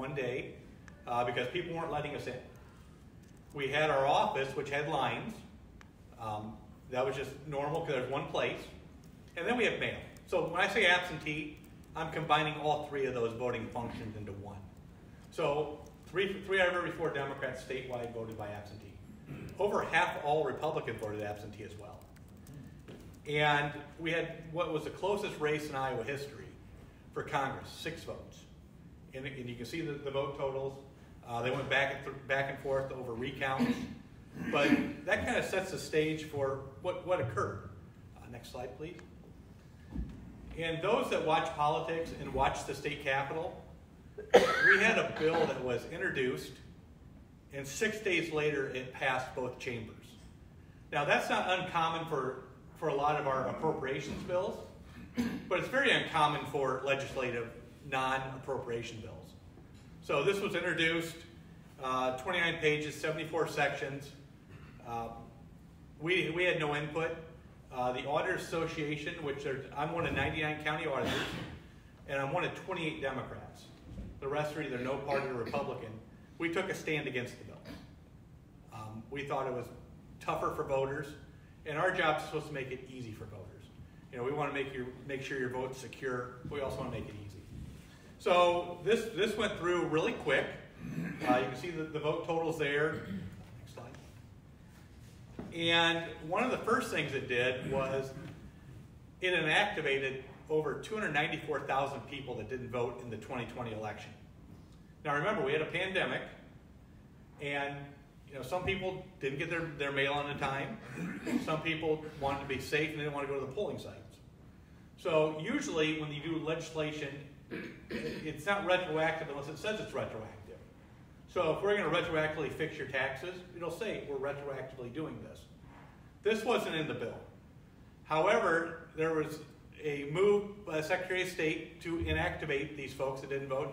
one day because people weren't letting us in. We had our office, which had lines. That was just normal because there's one place. And then we have mail. So when I say absentee, I'm combining all three of those voting functions into one. So three out of every 4 Democrats statewide voted by absentee. Over half all Republicans voted absentee as well. And we had what was the closest race in Iowa history for Congress, 6 votes. And you can see the vote totals. They went back and forth over recounts. But that kind of sets the stage for what occurred. Next slide, please. And those that watch politics and watch the state capitol, we had a bill that was introduced, and 6 days later it passed both chambers. Now that's not uncommon for a lot of our appropriations bills, but it's very uncommon for legislative non-appropriation bills. So this was introduced, 29 pages, 74 sections. We had no input. The Auditors Association, I'm one of 99 county auditors, and I'm one of 28 Democrats. The rest are either no party or Republican. We took a stand against the bill. We thought it was tougher for voters, and our job is supposed to make it easy for voters. You know, we want to make sure your vote's secure. We also want to make it easy. So this went through really quick. You can see the vote totals there. Next slide. And one of the first things it did was it inactivated over 294,000 people that didn't vote in the 2020 election. Now remember, we had a pandemic, and some people didn't get their mail on in time. Some people wanted to be safe and didn't want to go to the polling sites. So usually when you do legislation, it's not retroactive unless it says it's retroactive. So if we're going to retroactively fix your taxes, it'll say we're retroactively doing this. This wasn't in the bill. However, there was a move by the Secretary of State to inactivate these folks that didn't vote in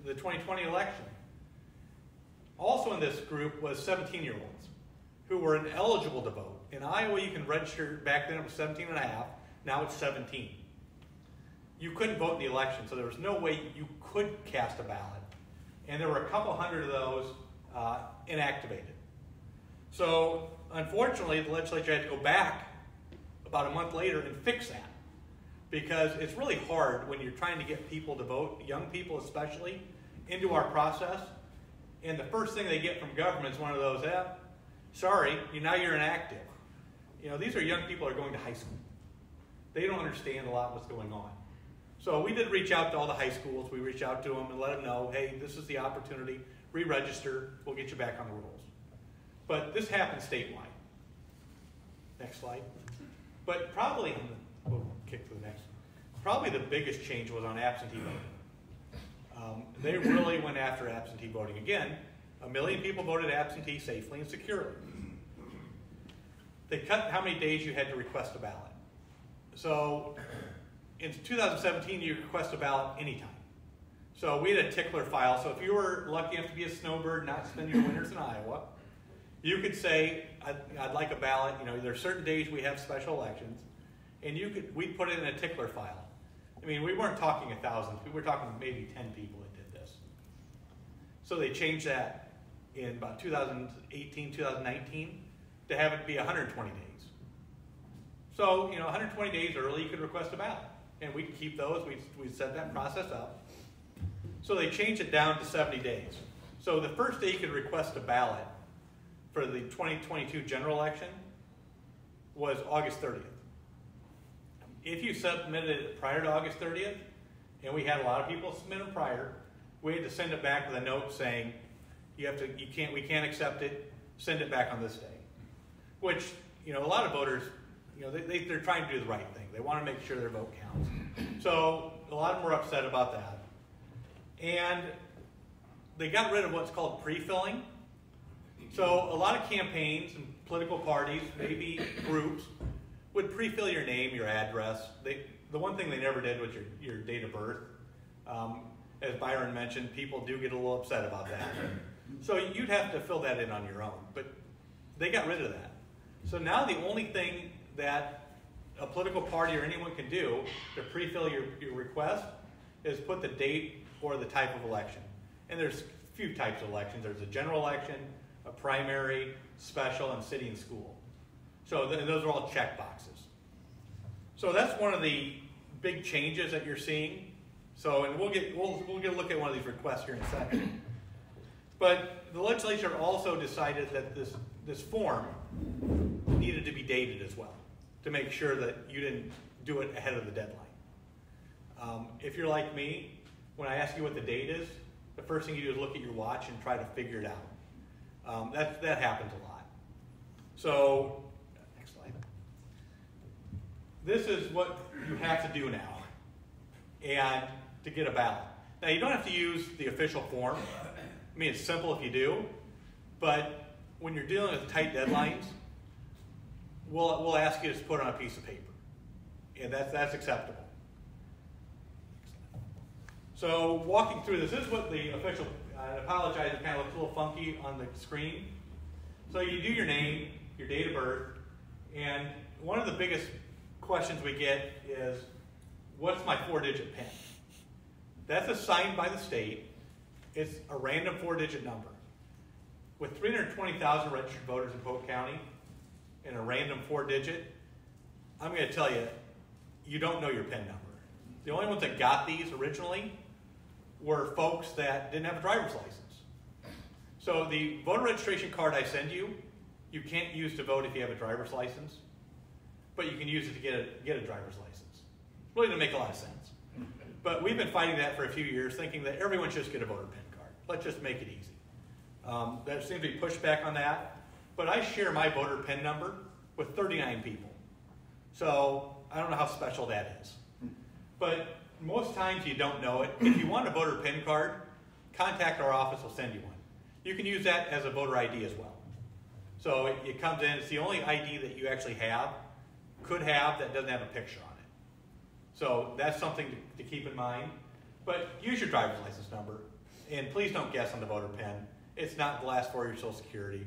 the 2020 election. Also in this group was 17-year-olds who were ineligible to vote. In Iowa, you can register, back then it was 17 and a half, now it's 17. You couldn't vote in the election, so there was no way you could cast a ballot. And there were a couple hundred of those inactivated. So unfortunately, the legislature had to go back about a month later and fix that. Because it's really hard when you're trying to get people to vote, young people especially, into our process. And the first thing they get from government is one of those, sorry, now you're inactive. These are young people who are going to high school. They don't understand a lot what's going on. So we did reach out to all the high schools. We reached out to them and let them know, hey, this is the opportunity. Re-register. We'll get you back on the rolls. But this happened statewide. Next slide. But probably, we'll kick to the next. Probably the biggest change was on absentee voting. They really went after absentee voting. Again, 1 million people voted absentee safely and securely. They cut how many days you had to request a ballot. So in 2017, you request a ballot anytime. So we had a tickler file. So if you were lucky enough to be a snowbird, not spend your winters in Iowa, you could say, I'd like a ballot. There are certain days we have special elections, and we'd put it in a tickler file. I mean, we weren't talking 1,000. We were talking maybe 10 people that did this. So they changed that in about 2018, 2019 to have it be 120 days. So, 120 days early, you could request a ballot. And we keep those. We set that process up. So they changed it down to 70 days. So the first day you could request a ballot for the 2022 general election was August 30th. If you submitted it prior to August 30th, and we had a lot of people submit them prior, we had to send it back with a note saying, we can't accept it, send it back on this day. Which, a lot of voters, they're trying to do the right thing. They want to make sure their vote counts. So a lot of them were upset about that. And they got rid of what's called pre-filling. So a lot of campaigns and political parties, maybe groups, would pre-fill your name, your address. The one thing they never did was your date of birth. As Byron mentioned, people do get a little upset about that. So you'd have to fill that in on your own. But they got rid of that. So now the only thing that a political party or anyone can do to pre-fill your request is put the date or the type of election. And there's a few types of elections. There's a general election, a primary, special, and city and school. So those are all check boxes. So that's one of the big changes that you're seeing. So, and we'll get a look at one of these requests here in a second. But the legislature also decided that this form needed to be dated as well, to make sure that you didn't do it ahead of the deadline. If you're like me, when I ask you what the date is, the first thing you do is look at your watch and try to figure it out. That happens a lot. So, next slide. This is what you have to do now, and to get a ballot. Now, you don't have to use the official form. I mean, it's simple if you do, but when you're dealing with tight deadlines, we'll ask you to put on a piece of paper, and that's acceptable. So walking through this is what the official, I apologize, it kind of looks a little funky on the screen. So you do your name, your date of birth, and one of the biggest questions we get is, what's my 4-digit PIN? That's assigned by the state. It's a random 4-digit number. With 320,000 registered voters in Polk County and a random 4-digit, I'm going to tell you, you don't know your PIN number. The only ones that got these originally were folks that didn't have a driver's license. So the voter registration card I send you, you can't use to vote if you have a driver's license, but you can use it to get a driver's license. Really doesn't make a lot of sense. But we've been fighting that for a few years, thinking that everyone should just get a voter PIN card. Let's just make it easy. There seems to be pushback on that, but I share my voter PIN number with 39 people. So I don't know how special that is. But most times you don't know it. If you want a voter PIN card, contact our office, we'll send you one. You can use that as a voter ID as well. So it comes in, it's the only ID that you actually could have, that doesn't have a picture on it. So that's something to keep in mind. But use your driver's license number, and please don't guess on the voter PIN. It's not the last 4 of your Social Security.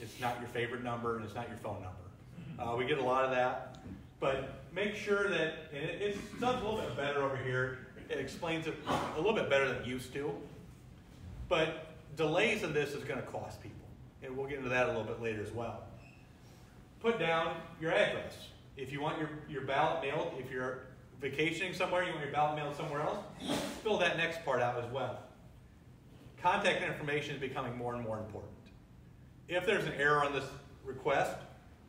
It's not your favorite number, and it's not your phone number. We get a lot of that. But make sure that, and it sounds a little bit better over here. It explains it a little bit better than it used to. But delays in this is going to cost people. And we'll get into that a little bit later as well. Put down your address. If you want your ballot mailed, if you're vacationing somewhere, you want your ballot mailed somewhere else, fill that next part out as well. Contact information is becoming more and more important. If there's an error on this request,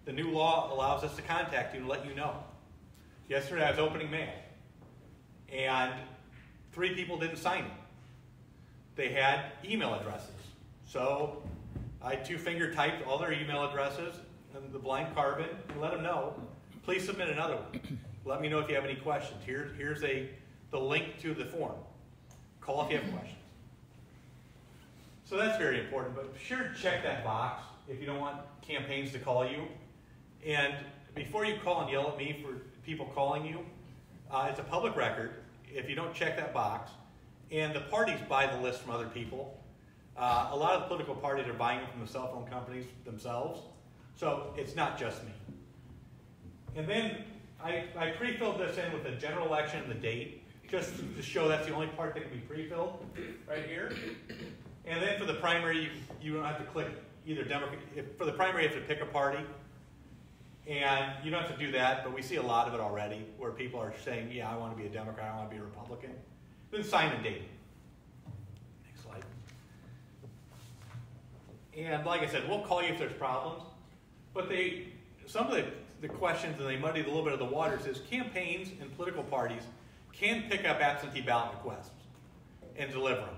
the new law allows us to contact you and let you know. Yesterday I was opening mail, and 3 people didn't sign it. They had email addresses. So I 2-finger typed all their email addresses in the blank carbon and let them know, please submit another one. Let me know if you have any questions. Here's the link to the form. Call if you have questions. So that's very important, but be sure to check that box if you don't want campaigns to call you. And before you call and yell at me for people calling you, it's a public record if you don't check that box. And the parties buy the list from other people. A lot of the political parties are buying them from the cell phone companies themselves. So it's not just me. And then I pre-filled this in with the general election and the date, just to show that's the only part that can be pre-filled right here. And then for the primary, you don't have to click either Democrat. For the primary, you have to pick a party. And you don't have to do that, but we see a lot of it already, where people are saying, yeah, I want to be a Democrat, I want to be a Republican. Then sign and date. Next slide. And like I said, we'll call you if there's problems. But some of the questions, and they muddied a little bit of the waters, is campaigns and political parties can pick up absentee ballot requests and deliver them.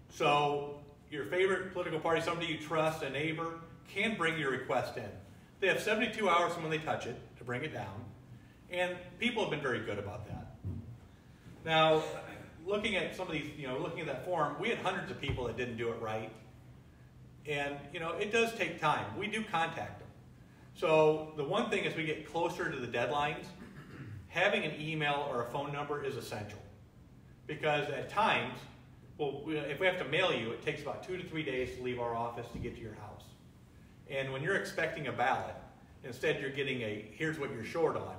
So your favorite political party, somebody you trust, a neighbor, can bring your request in. They have 72 hours from when they touch it to bring it down. And people have been very good about that. Now, looking at some of these, looking at that form, we had hundreds of people that didn't do it right. And, it does take time. We do contact them. So the one thing as we get closer to the deadlines, having an email or a phone number is essential. Because at times, if we have to mail you, it takes about 2 to 3 days to leave our office to get to your house. And when you're expecting a ballot, instead you're getting here's what you're short on,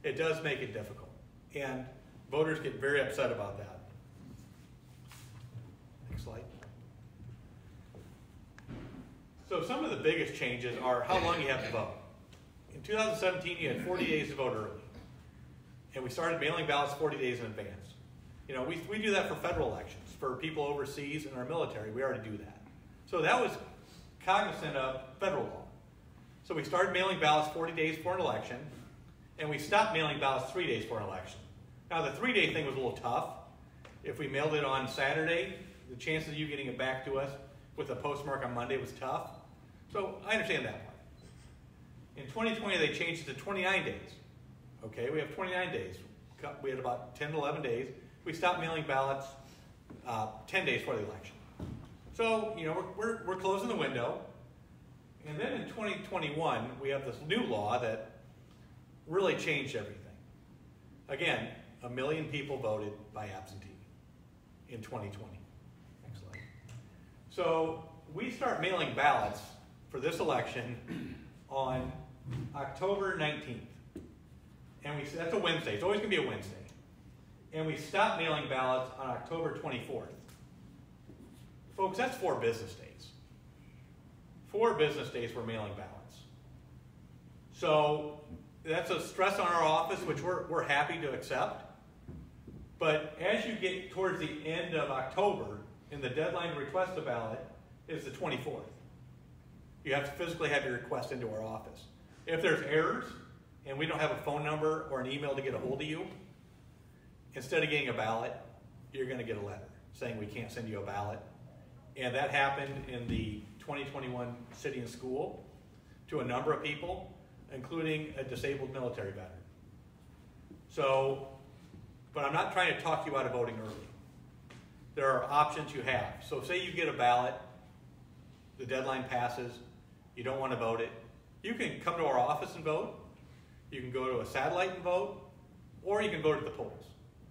it does make it difficult. And voters get very upset about that. slide. So some of the biggest changes are how long you have to vote. In 2017, you had 40 days to vote early. And we started mailing ballots 40 days in advance. You know, we do that for federal elections. For people overseas in our military, we already do that. So that was cognizant of federal law. So we started mailing ballots 40 days for an election, and we stopped mailing ballots 3 days for an election. Now the 3-day thing was a little tough. If we mailed it on Saturday, the chances of you getting it back to us with a postmark on Monday was tough. So I understand that part. In 2020, they changed it to 29 days. Okay, we have 29 days. We had about 10 to 11 days. We stopped mailing ballots 10 days before the election. So, you know, we're closing the window. And then in 2021, we have this new law that really changed everything. Again, 1 million people voted by absentee in 2020. Next slide. So we start mailing ballots for this election on October 19th. And that's a Wednesday. It's always going to be a Wednesday. And we stop mailing ballots on October 24th. Folks, that's 4 business days. 4 business days we're mailing ballots. So that's a stress on our office, which we're happy to accept. But as you get towards the end of October, and the deadline to request a ballot is the 24th. You have to physically have your request into our office. If there's errors, and we don't have a phone number or an email to get a hold of you, instead of getting a ballot, you're going to get a letter saying we can't send you a ballot. And that happened in the 2021 City and School to a number of people, including a disabled military veteran. So, but I'm not trying to talk you out of voting early. There are options you have. So say you get a ballot, the deadline passes, you don't want to vote it, you can come to our office and vote, you can go to a satellite and vote, or you can vote at the polls.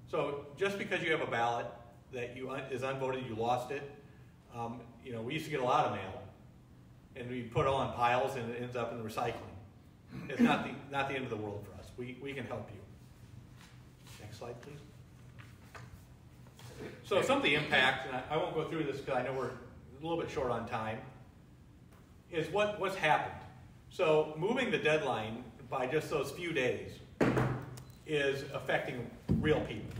So just because you have a ballot that is unvoted, you lost it. You know, we used to get a lot of mail, and we put it all in piles, and it ends up in the recycling. It's not the end of the world for us. We can help you. Next slide, please. So some of the impact, and I won't go through this because I know we're a little bit short on time, is what's happened. So moving the deadline by just those few days is affecting real people.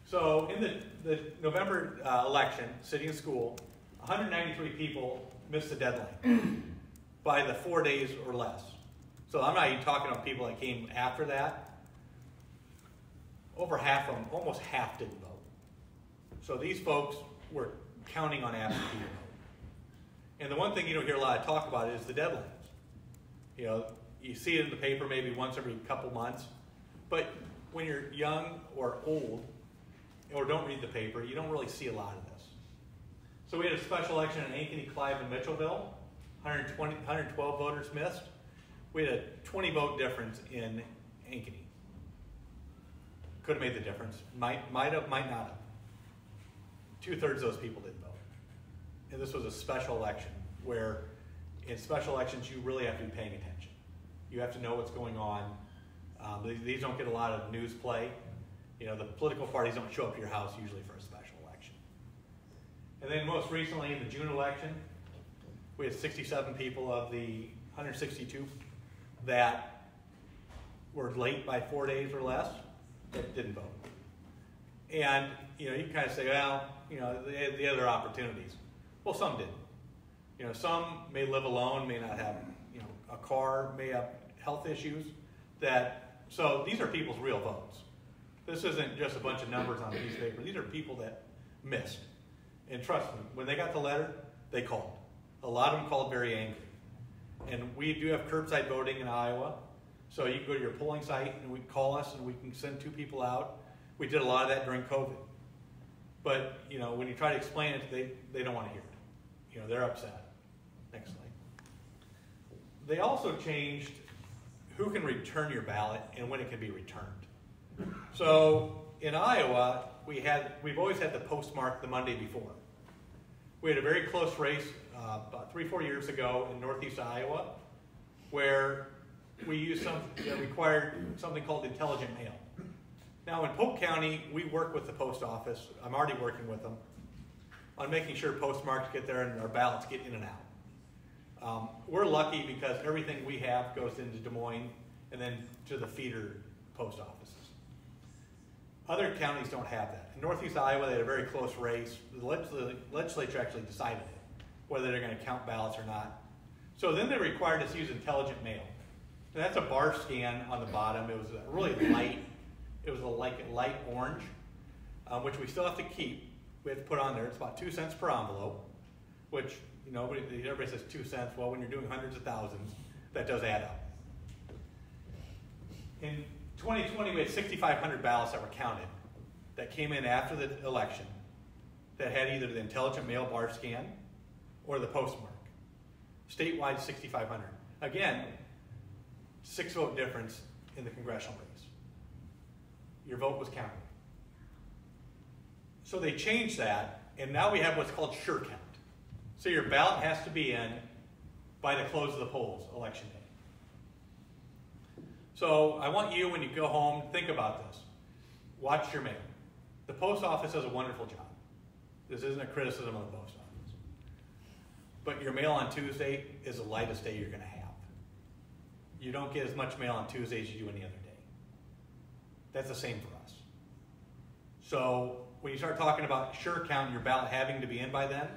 So in the November election, City and School, 193 people missed the deadline by the 4 days or less. So I'm not even talking about people that came after that. Over half of them, almost half didn't vote. So these folks were counting on absentee vote. And the one thing you don't hear a lot of talk about is the deadlines. You know, you see it in the paper maybe once every couple months, but when you're young or old, or don't read the paper, you don't really see a lot of this. So we had a special election in Ankeny, Clive, and Mitchellville. 112 voters missed. We had a 20 vote difference in Ankeny. Could have made the difference. Might have, might not have. 2/3 of those people didn't vote. And this was a special election where in special elections you really have to be paying attention. You have to know what's going on. These don't get a lot of news play. You know, the political parties don't show up to your house usually for a special election. And then most recently in the June election, we had 67 people of the 162 that were late by 4 days or less that didn't vote. And, you know, you can kind of say, well, you know, the other opportunities. Well, some didn't. You know, some may live alone, may not have, you know, a car, may have health issues. So these are people's real votes. This isn't just a bunch of numbers on a piece of paper. These are people that missed. And trust me, when they got the letter, they called. A lot of them called very angry. And we do have curbside voting in Iowa. So you can go to your polling site and call us and we can send 2 people out. We did a lot of that during COVID. But, you know, when you try to explain it, they don't want to hear it. You know, they're upset. Next slide. They also changed who can return your ballot and when it can be returned. So in Iowa, we've always had the postmark the Monday before. We had a very close race about 3-4 years ago in northeast Iowa where we used required something called intelligent mail. Now in Polk County, we work with the post office. I'm already working with them. on making sure postmarks get there and our ballots get in and out. We're lucky because everything we have goes into Des Moines and then to the feeder post offices. Other counties don't have that. In Northeast Iowa, they had a very close race. The legislature actually decided it, whether they're going to count ballots or not. So then they required us to use intelligent mail. And that's a bar scan on the bottom. It was really light. It was like light orange, which we still have to keep. We have to put on there. It's about 2 cents per envelope, which, you know, everybody says 2 cents. Well, when you're doing hundreds of thousands, that does add up. In 2020, we had 6,500 ballots that were counted that came in after the election that had either the intelligent mail bar scan or the postmark. Statewide, 6,500. Again, 6-vote difference in the congressional race. Your vote was counted. So they changed that, and now we have what's called sure count. So your ballot has to be in by the close of the polls, election day. So I want you, when you go home, think about this. Watch your mail. The post office does a wonderful job. This isn't a criticism of the post office. But your mail on Tuesday is the lightest day you're going to have. You don't get as much mail on Tuesday as you do any other day. That's the same for us. So when you start talking about sure count, your ballot having to be in by then,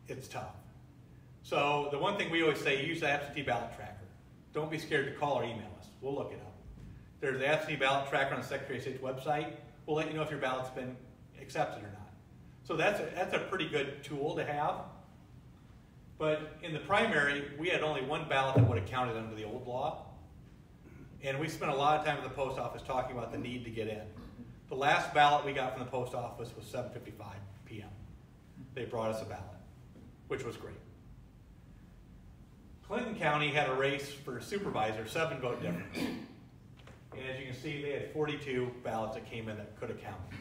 it's tough. So the one thing we always say, use the absentee ballot tracker. Don't be scared to call or email us. We'll look it up. There's the absentee ballot tracker on the Secretary of State's website. We'll let you know if your ballot's been accepted or not. So that's a pretty good tool to have. But in the primary, we had only one ballot that would have counted under the old law. And we spent a lot of time at the post office talking about the need to get in. The last ballot we got from the post office was 7:55 p.m. They brought us a ballot, which was great. Clinton County had a race for supervisor, 7-vote difference. And as you can see, they had 42 ballots that came in that could have counted.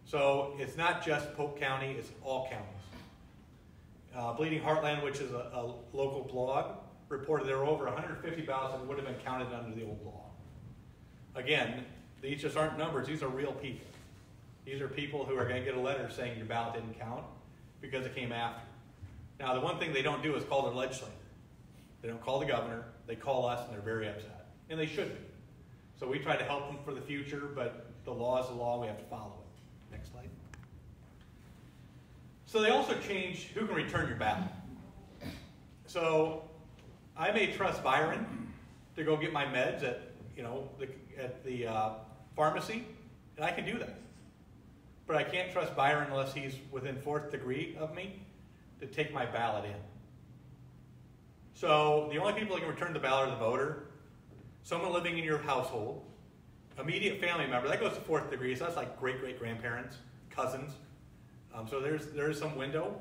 So it's not just Polk County, it's all counties. Bleeding Heartland, which is a local blog, reported there were over 150 ballots that would have been counted under the old law. Again, these just aren't numbers, these are real people. These are people who are going to get a letter saying your ballot didn't count because it came after. Now, the one thing they don't do is call their legislator. They don't call the governor, they call us, and they're very upset. And they should be. So we try to help them for the future, but the law is the law, we have to follow it. Next slide. So they also changed who can return your ballot. So I may trust Byron to go get my meds at the pharmacy, and I can do that. But I can't trust Byron unless he's within 4th degree of me to take my ballot in. So the only people that can return the ballot are the voter, someone living in your household, immediate family member. That goes to 4th degree, so that's like great-great-grandparents, cousins. So there is some window.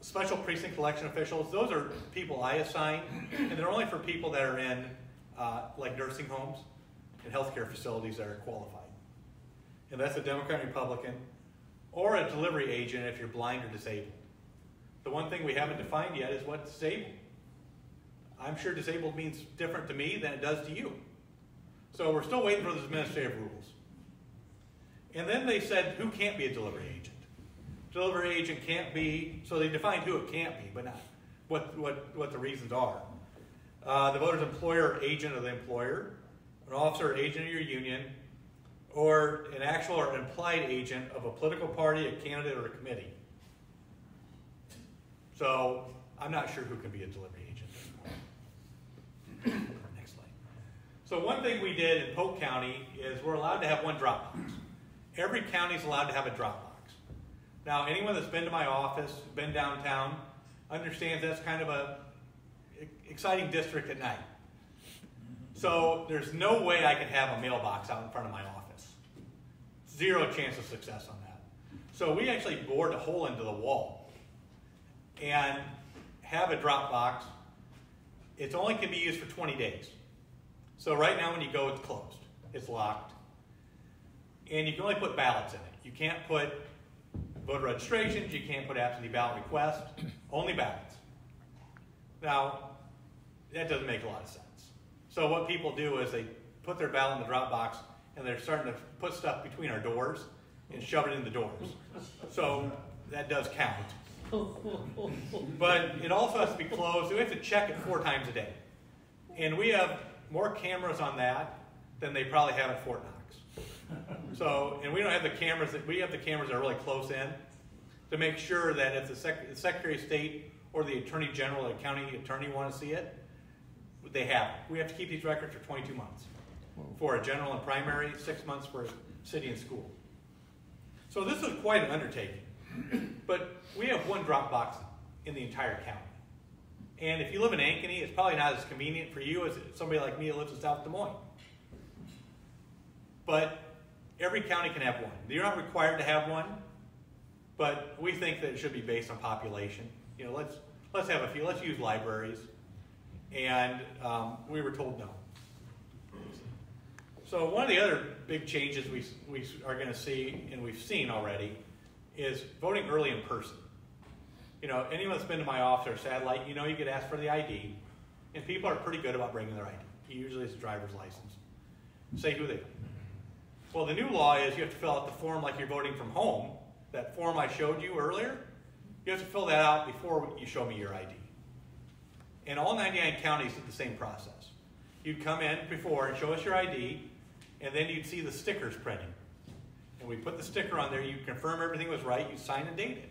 Special precinct election officials, those are people I assign, and they're only for people that are in like nursing homes and healthcare facilities that are qualified. And that's a Democrat and Republican, or a delivery agent if you're blind or disabled. The one thing we haven't defined yet is what's disabled. I'm sure disabled means different to me than it does to you. So we're still waiting for those administrative rules. And then they said who can't be a delivery agent. Delivery agent can't be, so they defined who it can't be, but not what the reasons are. The voter's employer or agent of the employer, an officer or agent of your union, or an actual or implied agent of a political party, a candidate, or a committee. So I'm not sure who can be a delivery agent. Next slide. So one thing we did in Polk County is we're allowed to have one drop box. Every county is allowed to have a drop box. Now, anyone that's been to my office, been downtown, understands that's kind of a exciting district at night. So there's no way I can have a mailbox out in front of my office. Zero chance of success on that. So we actually bored a hole into the wall and have a drop box. It only can be used for 20 days. So right now when you go, it's closed. It's locked. And you can only put ballots in it. You can't put voter registrations, you can't put absentee ballot requests, only ballots. Now, that doesn't make a lot of sense. So what people do is they put their ballot in the drop box and they're starting to put stuff between our doors and shove it in the doors. So that does count. But it also has to be closed. We have to check it 4 times a day. And we have more cameras on that than they probably have at Fort Knox. So, and we don't have the cameras, we have the cameras that are really close in to make sure that if the Secretary of State or the Attorney General or the county attorney want to see it, they have it. We have to keep these records for 22 months. For a general and primary, 6 months for city and school. So this is quite an undertaking. But we have one drop box in the entire county. And if you live in Ankeny, it's probably not as convenient for you as somebody like me that lives in South Des Moines. But every county can have one. You're not required to have one, but we think that it should be based on population. You know, let's have a few. Let's use libraries. And we were told no. So one of the other big changes we are going to see, and we've seen already, is voting early in person. You know, anyone that's been to my office or satellite, you know you get asked for the ID, and people are pretty good about bringing their ID. Usually it's a driver's license. Say who they are. Well, the new law is you have to fill out the form like you're voting from home. That form I showed you earlier, you have to fill that out before you show me your ID. And all 99 counties did the same process. You'd come in before and show us your ID, and then you'd see the stickers printing. And we put the sticker on there, you confirm everything was right, you sign and date it.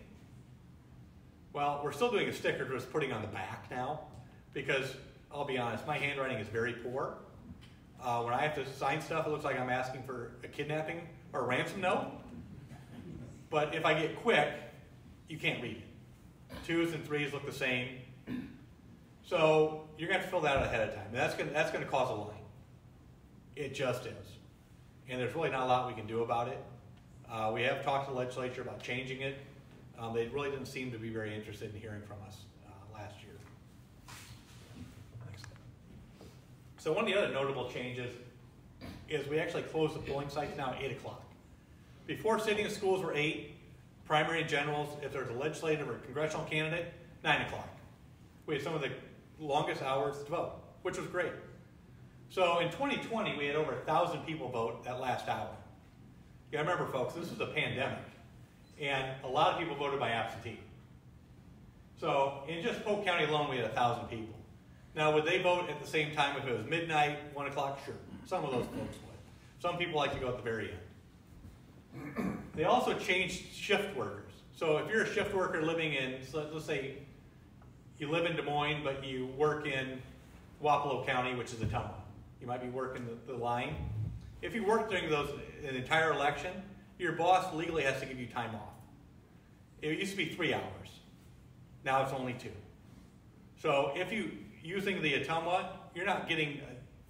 Well, we're still doing a sticker, just putting on the back now, because I'll be honest, my handwriting is very poor. When I have to sign stuff, it looks like I'm asking for a kidnapping or a ransom note. But if I get quick, you can't read it. 2s and 3s look the same. So you're going to have to fill that out ahead of time. And that's going to cause a line. It just is. And there's really not a lot we can do about it. We have talked to the legislature about changing it. They really didn't seem to be very interested in hearing from us last year. Next. So one of the other notable changes is we actually close the polling sites now at 8 o'clock. Before sitting in schools were 8, primary and generals, if there's a legislative or congressional candidate, 9 o'clock. We had some of the longest hours to vote, which was great. So in 2020, we had over 1,000 people vote that last hour. You gotta remember, folks, this was a pandemic, and a lot of people voted by absentee. So in just Polk County alone, we had 1,000 people. Now, would they vote at the same time if it was midnight, 1 o'clock? Sure. Some of those folks would. Some people like to go at the very end. They also changed shift workers. So if you're a shift worker living in, let's say you live in Des Moines, but you work in Wapello County, which is Ottumwa. You might be working the line. If you work during an entire election, your boss legally has to give you time off. It used to be 3 hours. Now it's only 2. So if you using the Ottumwa, you're not getting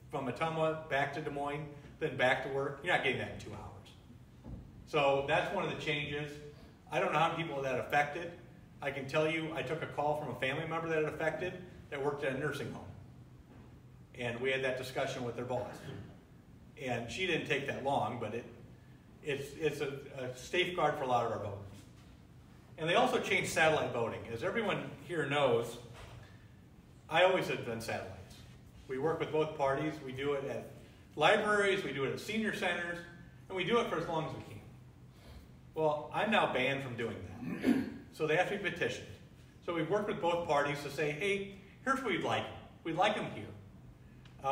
from Ottumwa back to Des Moines, then back to work. You're not getting that in 2 hours. So that's one of the changes. I don't know how many people that affected. I can tell you I took a call from a family member that it affected that worked at a nursing home. And we had that discussion with their boss. And she didn't take that long, but it's a safeguard for a lot of our voters. And they also changed satellite voting. As everyone here knows, I always have done satellites. We work with both parties. We do it at libraries, we do it at senior centers, and we do it for as long as we can. Well, I'm now banned from doing that. So they have to be petitioned. So we've worked with both parties to say, hey, here's what we'd like. We'd like them here.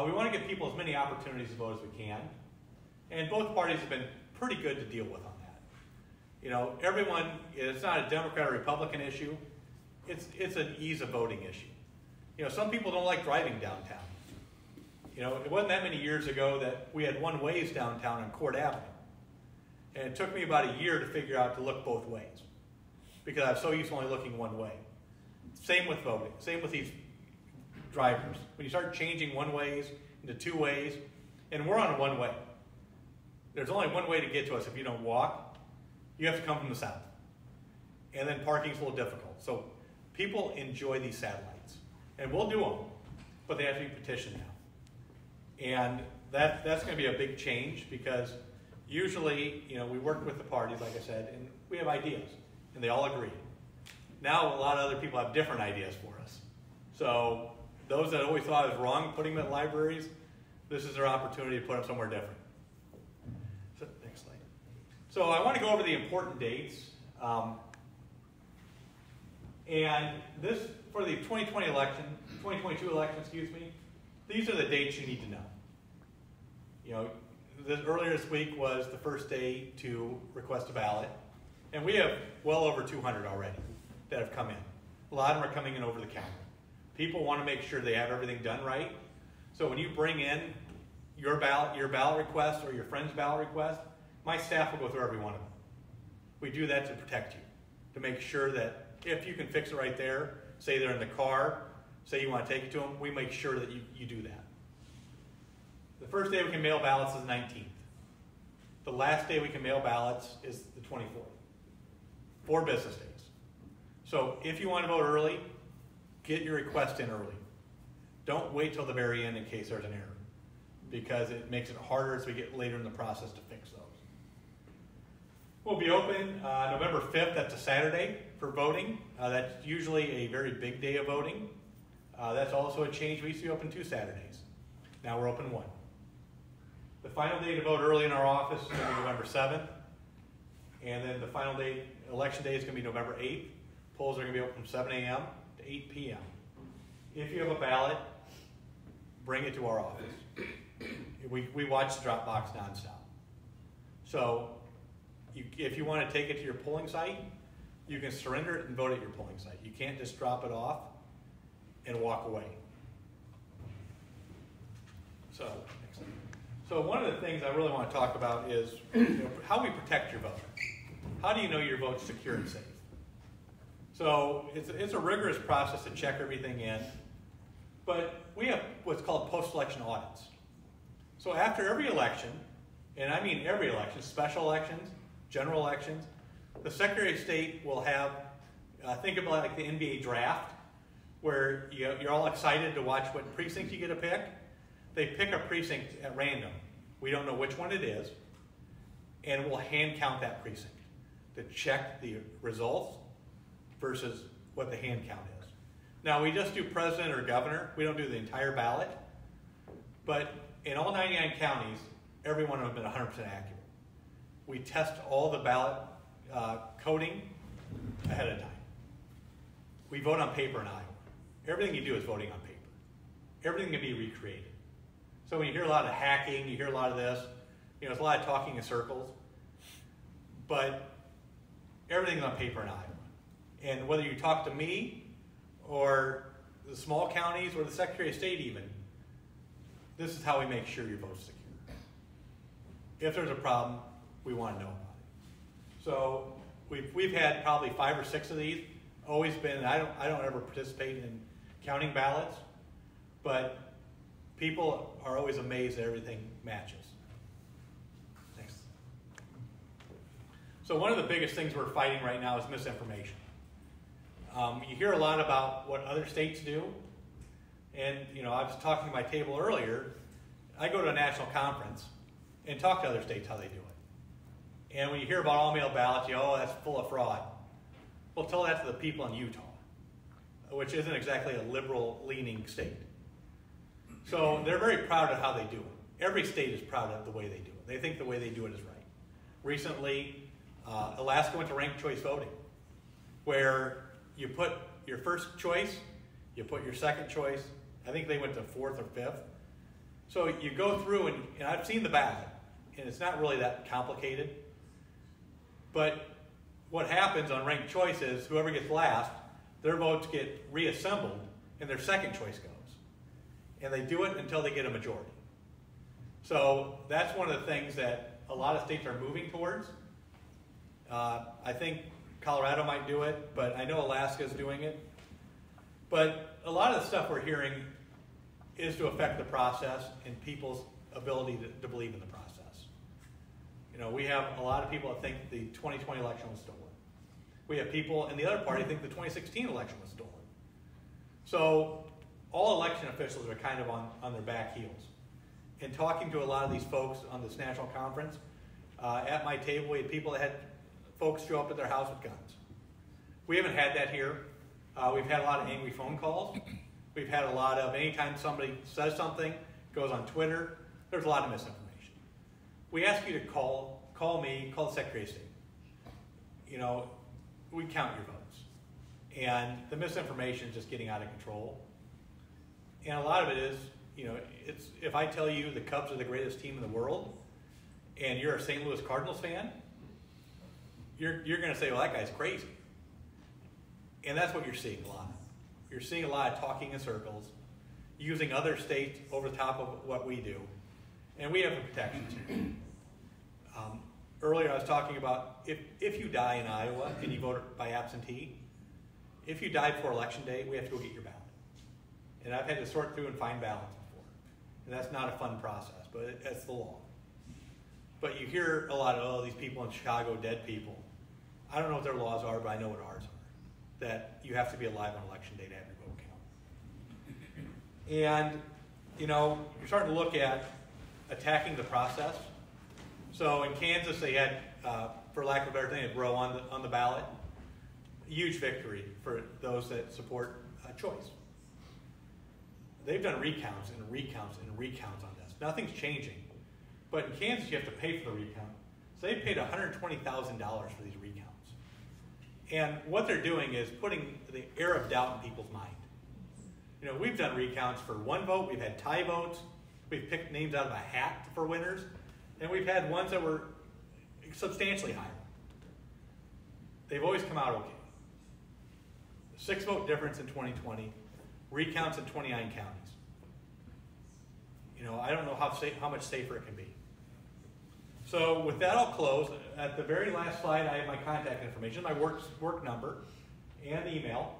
We want to give people as many opportunities to vote as we can. And both parties have been pretty good to deal with on that. You know, everyone, it's not a Democrat or Republican issue. It's an ease of voting issue. You know, some people don't like driving downtown. You know, it wasn't that many years ago that we had one-ways downtown on Court Avenue. And it took me about a year to figure out to look both ways, because I was so used to only looking one way. Same with voting, same with these drivers. When you start changing one-ways into 2 ways, and we're on a one-way. There's only one way to get to us if you don't walk. You have to come from the south. And then parking's a little difficult. So people enjoy these satellites. And we'll do them, but they have to be petitioned now. And that's going to be a big change, because usually, you know, we work with the parties, like I said, and we have ideas, and they all agree. Now a lot of other people have different ideas for us. So those that always thought it was wrong putting them at libraries, this is their opportunity to put them somewhere different. So I want to go over the important dates. And this, for the 2022 election, excuse me, these are the dates you need to know. You know, earlier this week was the first day to request a ballot. And we have well over 200 already that have come in. A lot of them are coming in over the counter. People want to make sure they have everything done right. So when you bring in your ballot request or your friend's ballot request, my staff will go through every one of them. We do that to protect you, to make sure that if you can fix it right there, say they're in the car, say you want to take it to them, we make sure that you do that. The first day we can mail ballots is the 19th. The last day we can mail ballots is the 24th. 4 business days. So if you want to vote early, get your request in early. Don't wait till the very end in case there's an error, because it makes it harder as we get later in the process to fix those. We'll be open November 5th, that's a Saturday, for voting. That's usually a very big day of voting. That's also a change. We used to be open 2 Saturdays. Now we're open 1. The final day to vote early in our office is going to be November 7th. And then the final day, election day, is going to be November 8th. Polls are going to be open from 7 a.m. to 8 p.m. If you have a ballot, bring it to our office. We watch the drop box nonstop. So if you want to take it to your polling site, you can surrender it and vote at your polling site. You can't just drop it off and walk away. So one of the things I really want to talk about is how we protect your vote. How do you know your vote's secure and safe? So it's a rigorous process to check everything in, but we have what's called post-election audits. So after every election, and I mean every election, special elections, general elections, the Secretary of State will have, think of it like the NBA draft, where you're all excited to watch what precinct you get to pick. They pick a precinct at random. We don't know which one it is, and we'll hand count that precinct to check the results versus what the hand count is. Now, we just do president or governor. We don't do the entire ballot. But in all 99 counties, every one of them has been 100% accurate. We test all the ballot coding ahead of time. We vote on paper in Iowa. Everything you do is voting on paper. Everything can be recreated. So when you hear a lot of hacking, you hear a lot of this, it's a lot of talking in circles. But everything's on paper in Iowa. And whether you talk to me or the small counties or the Secretary of State even, this is how we make sure your vote's secure. If there's a problem, we want to know about it. So we've had probably 5 or 6 of these. Always been, I don't ever participate in counting ballots, but people are always amazed that everything matches. Thanks. So one of the biggest things we're fighting right now is misinformation. You hear a lot about what other states do, and I was talking to my table earlier. I go to a national conference and talk to other states how they do it. And when you hear about all-mail ballots, that's full of fraud. Well, tell that to the people in Utah, which isn't exactly a liberal-leaning state. So they're very proud of how they do it. Every state is proud of the way they do it. They think the way they do it is right. Recently, Alaska went to ranked choice voting, where you put your first choice, you put your second choice. I think they went to 4th or 5th. So you go through, and I've seen the ballot, and it's not really that complicated. But what happens on ranked choice is whoever gets last, their votes get reassembled, and their second choice goes. And they do it until they get a majority. So that's one of the things that a lot of states are moving towards. I think Colorado might do it, but I know Alaska's doing it. But a lot of the stuff we're hearing is to affect the process and people's ability to believe in the process. We have a lot of people that think the 2020 election was stolen. We have people in the other party think the 2016 election was stolen. So all election officials are kind of on their back heels. In talking to a lot of these folks on this national conference, at my table we had people that had folks show up at their house with guns. We haven't had that here. We've had a lot of angry phone calls. We've had a lot of, anytime somebody says something, goes on Twitter, there's a lot of misinformation. We ask you to call call me, call the Secretary of State. You know, we count your votes. And the misinformation is just getting out of control. And a lot of it is, you know, it's if I tell you the Cubs are the greatest team in the world, and you're a St. Louis Cardinals fan, you're going to say, well, that guy's crazy. And that's what you're seeing a lot. You're seeing a lot of talking in circles, using other states over the top of what we do. And we have the protections here. Earlier I was talking about if you die in Iowa and you vote by absentee, if you die before Election Day, we have to go get your ballot. And I've had to sort through and find ballots before. And that's not a fun process, but that's the law. But you hear a lot of, oh, these people in Chicago, dead people. I don't know what their laws are, but I know what ours are. That you have to be alive on Election Day to have your vote count. And, you know, you're starting to look at attacking the process. So in Kansas, they had, for lack of a better thing, a row on the ballot. Huge victory for those that support choice. They've done recounts and recounts and recounts on this. Nothing's changing. But in Kansas, you have to pay for the recount. So they paid $120,000 for these recounts. And what they're doing is putting the air of doubt in people's mind. You know, we've done recounts for one vote. We've had tie votes. We've picked names out of a hat for winners. And we've had ones that were substantially higher. They've always come out okay. 6-vote difference in 2020. Recounts in 29 counties. You know, I don't know how much safer it can be. So with that, I'll close. At the very last slide, I have my contact information, my work number, and email.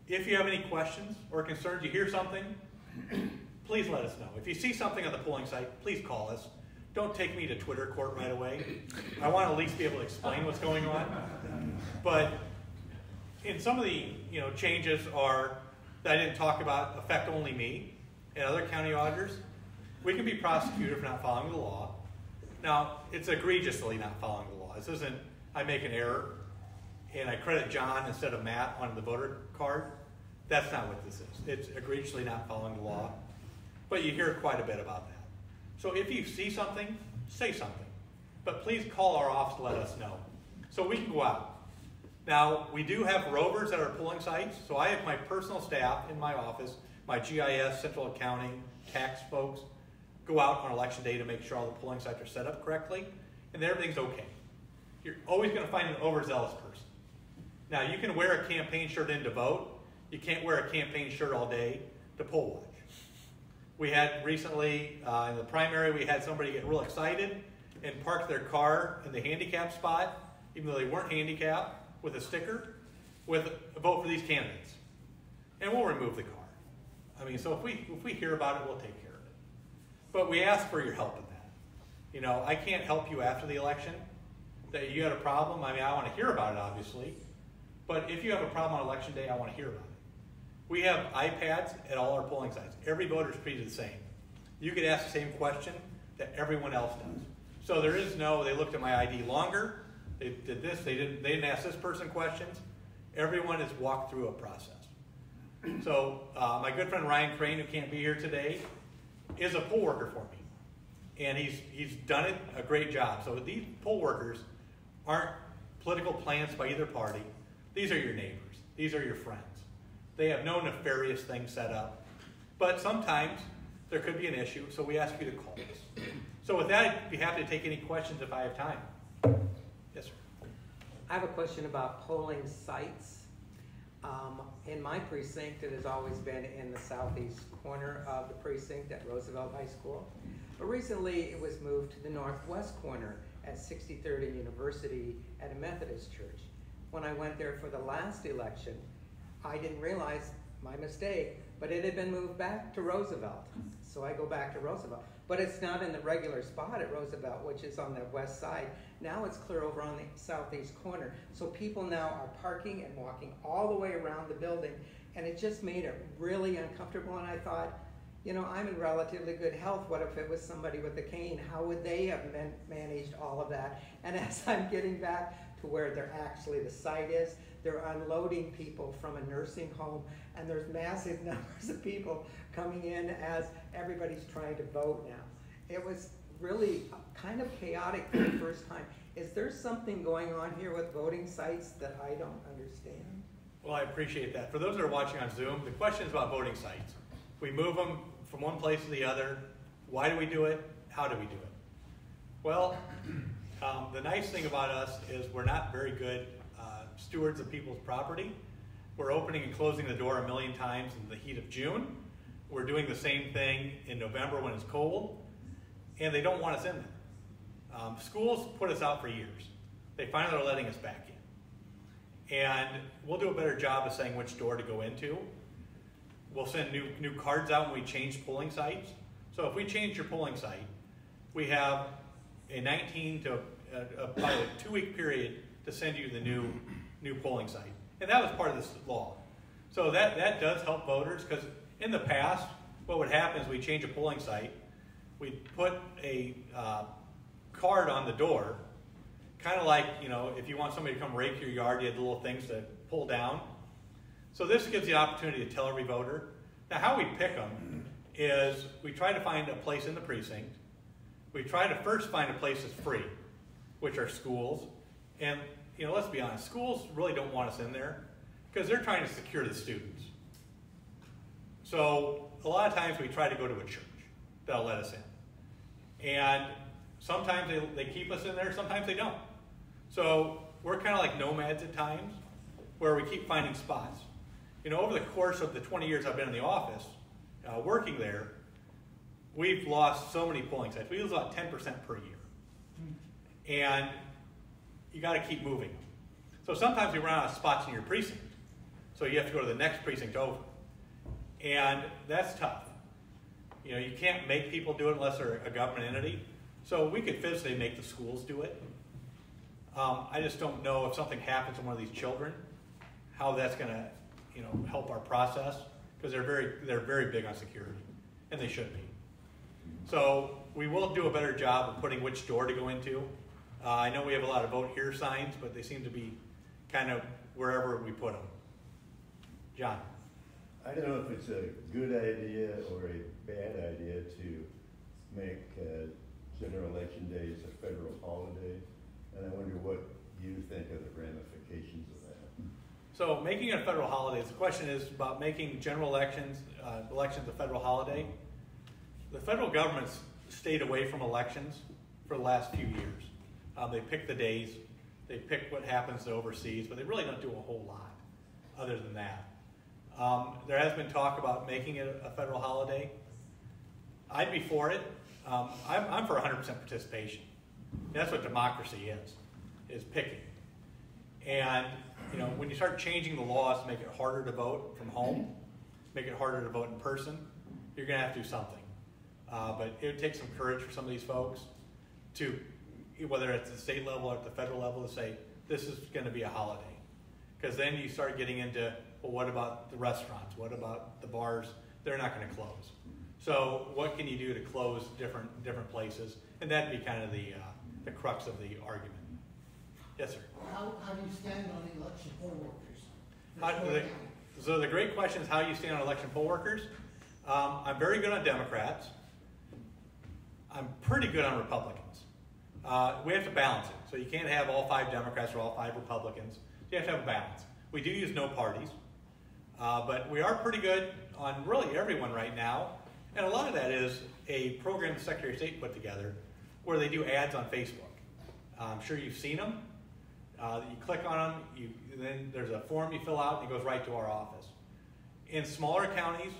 If you have any questions or concerns, you hear something, please let us know. If you see something on the polling site, please call us. Don't take me to Twitter court right away. I want to at least be able to explain what's going on. But in some of the changes are that I didn't talk about affect only me and other county auditors. We can be prosecuted for not following the law. Now, it's egregiously not following the law. This isn't I make an error and I credit John instead of Matt on the voter card. That's not what this is. It's egregiously not following the law. But you hear quite a bit about that. So if you see something, say something. But please call our office to let us know so we can go out. Now, we do have rovers at our polling sites. So I have my personal staff in my office, my GIS, central accounting, tax folks, go out on election day to make sure all the polling sites are set up correctly and that everything's okay. You're always going to find an overzealous person. Now, you can wear a campaign shirt in to vote. You can't wear a campaign shirt all day to poll watch. We had recently, in the primary, we had somebody get real excited and park their car in the handicap spot, even though they weren't handicapped, with a sticker, with a vote for these candidates. And we'll remove the car. I mean, so if we hear about it, we'll take care of it. But we ask for your help in that. You know, I can't help you after the election. That you had a problem, I mean, I want to hear about it, obviously. But if you have a problem on election day, I want to hear about it. We have iPads at all our polling sites. Every voter is treated the same. You could ask the same question that everyone else does. So there is no, they looked at my ID longer, they did this, they didn't ask this person questions. Everyone has walked through a process. So my good friend Ryan Crane, who can't be here today, is a poll worker for me. And he's done it a great job. So these poll workers aren't political plants by either party. These are your neighbors. These are your friends. They have no nefarious things set up. But sometimes there could be an issue, so we ask you to call us. So with that, I'd be happy to take any questions if I have time. Yes, sir. I have a question about polling sites. In my precinct, it has always been in the southeast corner of the precinct at Roosevelt High School. But recently, it was moved to the northwest corner at 63rd and University at a Methodist church. When I went there for the last election, I didn't realize my mistake, but it had been moved back to Roosevelt. So I go back to Roosevelt. But it's not in the regular spot at Roosevelt, which is on the west side. Now it's clear over on the southeast corner. So people now are parking and walking all the way around the building, and it just made it really uncomfortable. And I thought, you know, I'm in relatively good health. What if it was somebody with a cane? How would they have managed all of that? And as I'm getting back to where the site is, they're unloading people from a nursing home, and there's massive numbers of people coming in as everybody's trying to vote now. It was really kind of chaotic for the first time. Is there something going on here with voting sites that I don't understand? Well, I appreciate that. For those that are watching on Zoom, the question is about voting sites. We move them from one place to the other. Why do we do it? How do we do it? Well, the nice thing about us is we're not very good stewards of people's property. We're opening and closing the door a million times in the heat of June. We're doing the same thing in November when it's cold, and they don't want us in there. Schools put us out for years. They finally are letting us back in. And we'll do a better job of saying which door to go into. We'll send new cards out when we change polling sites. So if we change your polling site, we have a 19 to about a 2-week period to send you the new polling site. And that was part of this law. So that does help voters, because in the past, what would happen is we change a polling site, we'd put a card on the door, kind of like, you know, if you want somebody to come rake your yard, you had the little things to pull down. So this gives the opportunity to tell every voter. Now, how we pick them is we try to find a place in the precinct. We try to first find a place that's free, which are schools. And, you know, let's be honest, schools really don't want us in there because they're trying to secure the students. So a lot of times we try to go to a church that'll let us in. And sometimes they keep us in there, sometimes they don't. So we're kind of like nomads at times, where we keep finding spots. You know, over the course of the 20 years I've been in the office, working there, we've lost so many polling sites. We lose about 10% per year. And you got to keep moving. So sometimes we run out of spots in your precinct. So you have to go to the next precinct over. And that's tough. You know, you can't make people do it unless they're a government entity. So we could physically make the schools do it. I just don't know if something happens to one of these children, how that's going to, you know, help our process, because they're very big on security, and they should be. So we will do a better job of putting which door to go into. I know we have a lot of vote here signs, but they seem to be kind of wherever we put them. John. I don't know if it's a good idea or a bad idea to make General Election Days a federal holiday, and I wonder what you think of the ramifications of that. So making it a federal holiday, the question is about making general elections a federal holiday. The federal government's stayed away from elections for the last few years. They pick the days, they pick what happens overseas, but they really don't do a whole lot other than that. There has been talk about making it a federal holiday. I'd be for it. I'm for 100% participation. That's what democracy is picking. And you know, when you start changing the laws to make it harder to vote from home, make it harder to vote in person, you're going to have to do something. But it would take some courage for some of these folks to, whether it's at the state level or at the federal level, to say, this is going to be a holiday. Because then you start getting into, well, what about the restaurants? What about the bars? They're not going to close. So what can you do to close different places? And that'd be kind of the crux of the argument. Yes, sir. How do you stand on election poll workers? So the great question is how you stand on election poll workers. I'm very good on Democrats. I'm pretty good on Republicans. We have to balance it. So you can't have all 5 Democrats or all 5 Republicans. You have to have a balance. We do use no parties. But we are pretty good on really everyone right now. And a lot of that is a program the Secretary of State put together where they do ads on Facebook. I'm sure you've seen them. You click on them, then there's a form you fill out, and it goes right to our office. In smaller counties,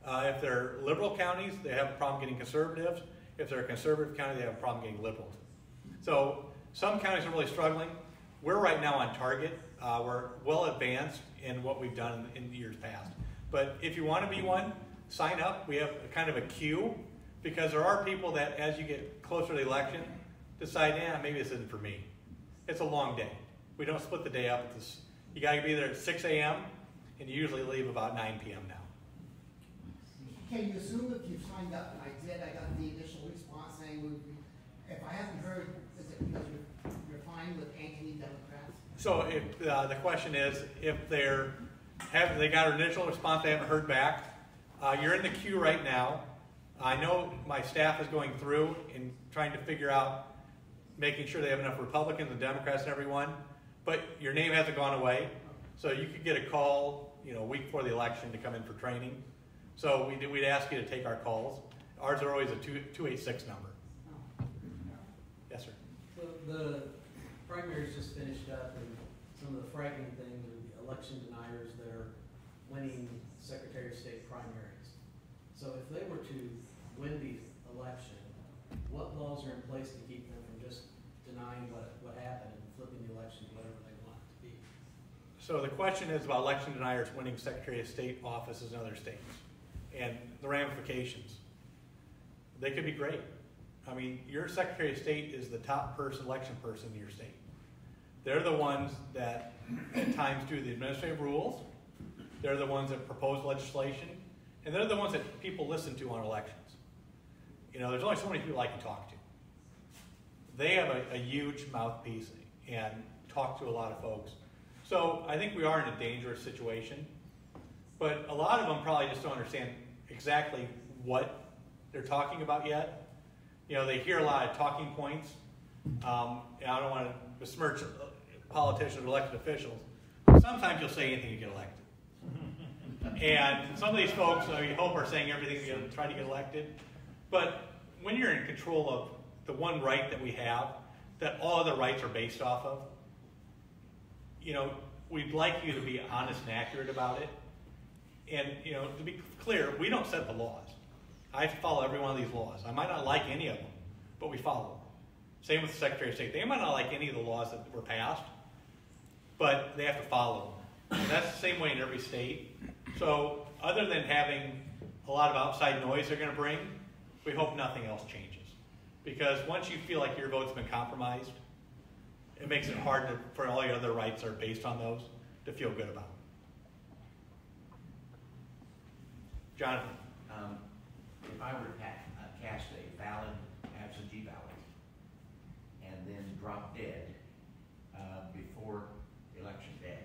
if they're liberal counties, they have a problem getting conservatives. If they're a conservative county, they have a problem getting liberals. So some counties are really struggling. We're right now on target. We're well advanced in what we've done in years past. But if you want to be one, sign up. We have kind of a queue, because there are people that, as you get closer to the election, decide, maybe this isn't for me. It's a long day. We don't split the day up. You got to be there at 6 a.m. and you usually leave about 9 p.m. now. Can you assume if you signed up, and I did, I got the initial response saying, if I haven't heard, is it because you're fine with anti-Democrats? So if, the question is, if they got an initial response, they haven't heard back, you're in the queue right now. I know my staff is going through and trying to figure out, making sure they have enough Republicans and Democrats and everyone, but your name hasn't gone away. So you could get a call, a week before the election to come in for training. So we'd ask you to take our calls. Ours are always a 286 number. Yes, sir. So the primaries just finished up, and some of the frightening things are the election deniers that are winning Secretary of State primaries. So if they were to win the election, what laws are in place to keep them from just denying what happened and flipping the election to whatever they want it to be? So the question is about election deniers winning Secretary of State offices in other states and the ramifications. They could be great. I mean, your Secretary of State is the top election person in your state. They're the ones that at times do the administrative rules. They're the ones that propose legislation. And they're the ones that people listen to on elections. There's only so many people I can talk to. They have a huge mouthpiece and talk to a lot of folks. So I think we are in a dangerous situation. But a lot of them probably just don't understand exactly what they're talking about yet. They hear a lot of talking points. I don't want to besmirch politicians or elected officials. Sometimes you'll say anything to get elected. And some of these folks, I hope, are saying everything to try to get elected. But when you're in control of the one right that we have, that all other rights are based off of, we'd like you to be honest and accurate about it. And, to be clear, we don't set the laws. I have to follow every one of these laws. I might not like any of them, but we follow them. Same with the Secretary of State. They might not like any of the laws that were passed, but they have to follow them. And that's the same way in every state. So other than having a lot of outside noise they're going to bring, we hope nothing else changes. Because once you feel like your vote's been compromised, it makes it hard for all your other rights that are based on those to feel good about. Jonathan. If I were to cast a valid absentee ballot and then drop dead before election day,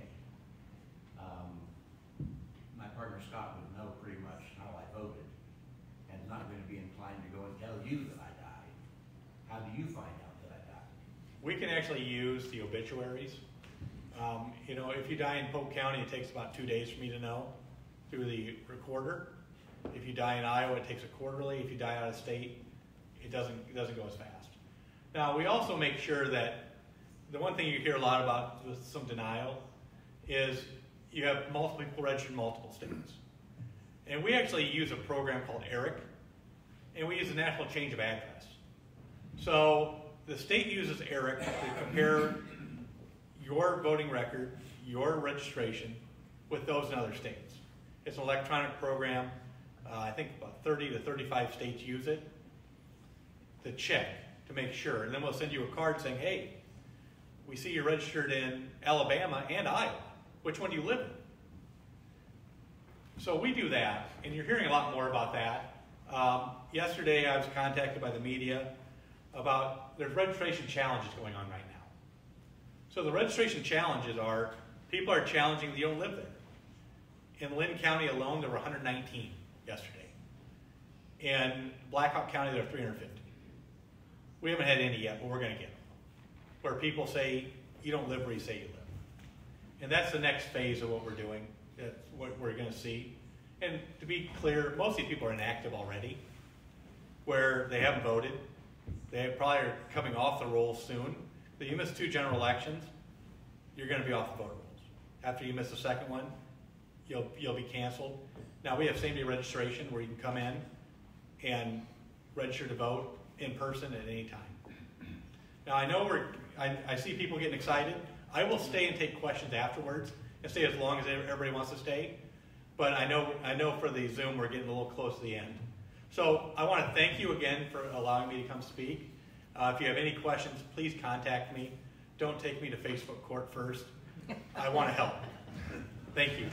my partner Scott would know pretty much how I voted and not going to be inclined to go and tell you that I died. How do you find out that I died? We can actually use the obituaries. If you die in Polk County, it takes about 2 days for me to know through the recorder. If you die in Iowa, it takes a quarterly. If you die out of state, it doesn't go as fast. Now, we also make sure that the one thing you hear a lot about with some denial is you have multiple people registered in multiple states. And we actually use a program called ERIC, and we use the National Change of Address. So the state uses ERIC to compare your voting record, your registration, with those in other states. It's an electronic program. I think about 30 to 35 states use it to check, to make sure. And then we'll send you a card saying, hey, we see you're registered in Alabama and Iowa. Which one do you live in? So we do that, and you're hearing a lot more about that. Yesterday I was contacted by the media about there's registration challenges going on right now. So the registration challenges are, people are challenging that you don't live there. In Lynn County alone, there were 119 yesterday. In Blackhawk County, there are 350. We haven't had any yet, but we're going to get them. Where people say, you don't live where you say you live. And that's the next phase of what we're doing. That's what we're going to see. And to be clear, most of these people are inactive already, where they haven't voted. They probably are coming off the roll soon. If you miss 2 general elections, you're going to be off the voter rolls. After you miss the second one, you'll be canceled. Now we have same-day registration where you can come in and register to vote in person at any time. Now I know I see people getting excited. I will stay and take questions afterwards and stay as long as everybody wants to stay. But I know for the Zoom we're getting a little close to the end. So I want to thank you again for allowing me to come speak. If you have any questions, please contact me. Don't take me to Facebook court first. I want to help. Thank you.